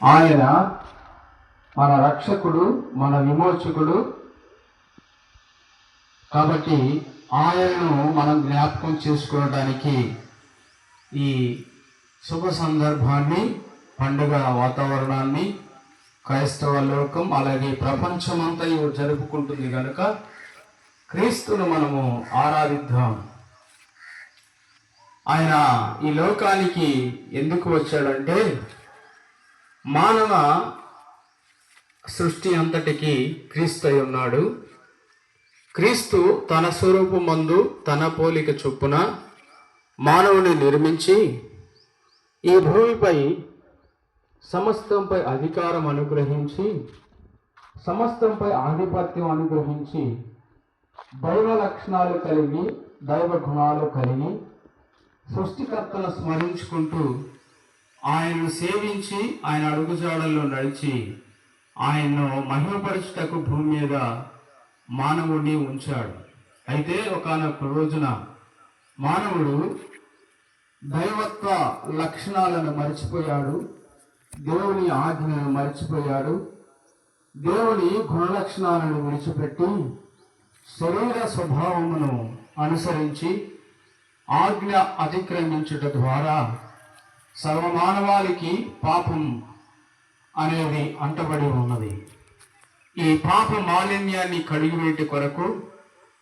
ఆయన మన రక్షకుడు, మన విమోచకుడు. కాబట్టి ఆయనను మనం జ్ఞాపకం చేసుకోవడానికి ఈ శుభ సందర్భాన్ని, పండుగ వాతావరణాన్ని క్రైస్తవ లోకం అలాగే ప్రపంచమంతా జరుపుకుంటుంది కనుక క్రీస్తును మనము ఆరాధిద్దాం. ఆయన ఈ లోకానికి ఎందుకు వచ్చాడంటే మానవ సృష్టి అంతటికి క్రీస్తు అయి ఉన్నాడు. క్రీస్తు తన స్వరూపమందు తన పోలిక చొప్పున మానవుని నిర్మించి ఈ భూమిపై సమస్తంపై అధికారం అనుగ్రహించి, సమస్తంపై ఆధిపత్యం అనుగ్రహించి, దైవ లక్షణాలు కలిగి, దైవ గుణాలు కలిగి, సృష్టికర్తను స్మరించుకుంటూ ఆయనను సేవించి ఆయన అడుగుజాడల్లో నడిచి ఆయన్ను మహిమపరచుటకు భూమి మీద మానవుడిని ఉంచాడు. అయితే ఒకానొక రోజున మానవుడు దైవత్వ లక్షణాలను మర్చిపోయాడు, దేవుని ఆజ్ఞను మర్చిపోయాడు, దేవుని గుణలక్షణాలను విడిచిపెట్టి శరీర స్వభావమును అనుసరించి ఆజ్ఞ అతిక్రమించుట ద్వారా సర్వమానవాళికి పాపం అనేది అంటబడి ఉన్నది. ఈ పాప మాలిన్యాన్ని కడిగివేటి కొరకు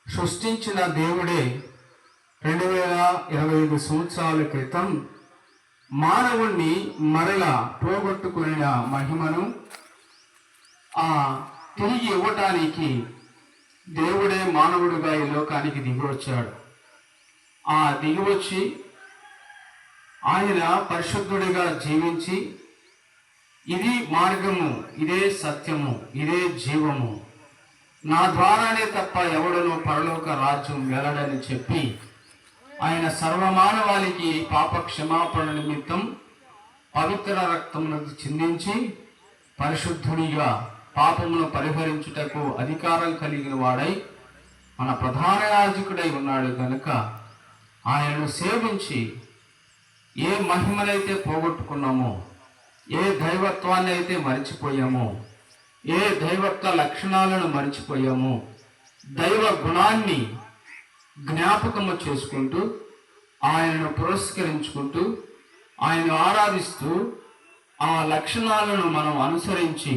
సృష్టించిన దేవుడే 2025 సంవత్సరాల క్రితం మానవుణ్ణి మరల పోగొట్టుకున్న మహిమను తిరిగి ఇవ్వటానికి దేవుడే మానవుడిగా ఈ లోకానికి దిగివచ్చాడు. దిగివచ్చి ఆయన పరిశుద్ధుడిగా జీవించి ఇది మార్గము, ఇదే సత్యము, ఇదే జీవము, నా ద్వారానే తప్ప ఎవడనో పరలోక రాజ్యం వెళ్ళడని చెప్పి ఆయన సర్వమానవాళికి పాప క్షమాపణ నిమిత్తం పవిత్ర రక్తమును చిందించి పరిశుద్ధుడిగా పాపమును పరిహరించుటకు అధికారం కలిగిన వాడై మన ప్రధాన యాజకుడై ఉన్నాడు కనుక ఆయనను సేవించి ఏ మహిమనైతే పోగొట్టుకున్నామో, ఏ దైవత్వాన్ని అయితే మరిచిపోయామో, ఏ దైవత్వ లక్షణాలను మరిచిపోయామో, దైవ గుణాన్ని జ్ఞాపకము చేసుకుంటూ ఆయనను పురస్కరించుకుంటూ ఆయనను ఆరాధిస్తూ ఆ లక్షణాలను మనం అనుసరించి,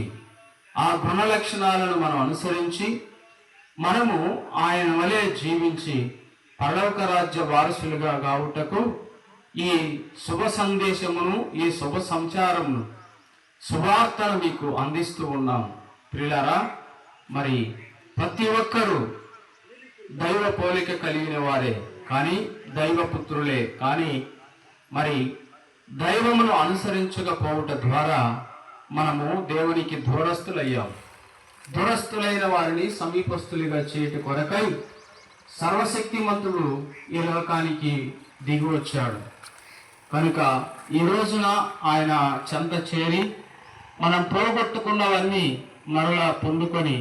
ఆ గుణ లక్షణాలను మనం అనుసరించి మనము ఆయన వలె జీవించి పరలోక రాజ్య వారసులుగా కావుటకు ఈ శుభ సందేశమును, ఈ శుభ సంచారమును, శుభార్తను మీకు అందిస్తూ ఉన్నాం. ప్రియులారా, మరి ప్రతి ఒక్కరూ దైవ పోలిక కలిగిన వారే కానీ, దైవపుత్రులే కానీ, మరి దైవమును అనుసరించకపోవట ద్వారా మనము దేవునికి దూరస్తులయ్యాం. దూరస్తులైన వారిని సమీపస్తులుగా చేయట కొరకై సర్వశక్తిమంతుడు ఈ లోకానికి దిగి వచ్చాడు. కనుక ఈ రోజున ఆయన చెంత చేరి మనం పోగొట్టుకున్నవన్నీ మరలా పొందుకొని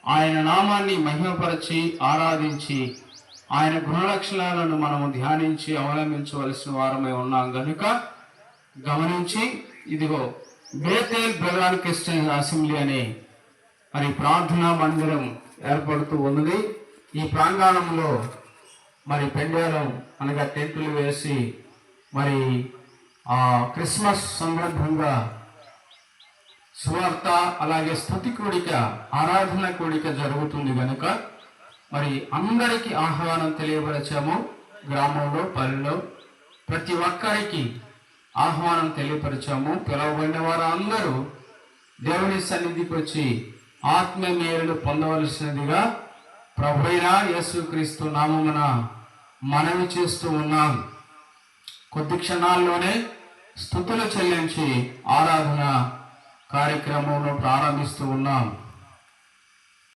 ఆయన నామాన్ని మహిమపరచి ఆరాధించి ఆయన గుణలక్షణాలను మనము ధ్యానించి అవలంబించవలసిన వారమై ఉన్నాం కనుక గమనించి, ఇదిగో బేతేల్ బ్రదర్ క్రిస్టియన్ అసెంబ్లీ అనే మరి ప్రార్థనా మందిరం ఏర్పడుతూ ఉన్నది. ఈ ప్రాంగణంలో మరి పెండాలం అనగా టెంట్లు వేసి మరి క్రిస్మస్ సందర్భంగా సువార్త అలాగే స్తుతి కూడిక, ఆరాధన కూడిక జరుగుతుంది కనుక మరి అందరికీ ఆహ్వానం తెలియపరిచాము. గ్రామంలో, పల్లెలో ప్రతి ఒక్కరికి ఆహ్వానం తెలియపరిచాము. పిలవబడిన వారు అందరూ దేవుని సన్నిధికి వచ్చి ఆత్మీయ మేలును పొందవలసినదిగా ప్రభువైన యేసుక్రీస్తు నామమున మనవి చేస్తూ ఉన్నాం. కొద్ది క్షణాల్లోనే స్తుతులు చెల్లించి ఆరాధన కార్యక్రమంలో ప్రారంభిస్తూ ఉన్నాం.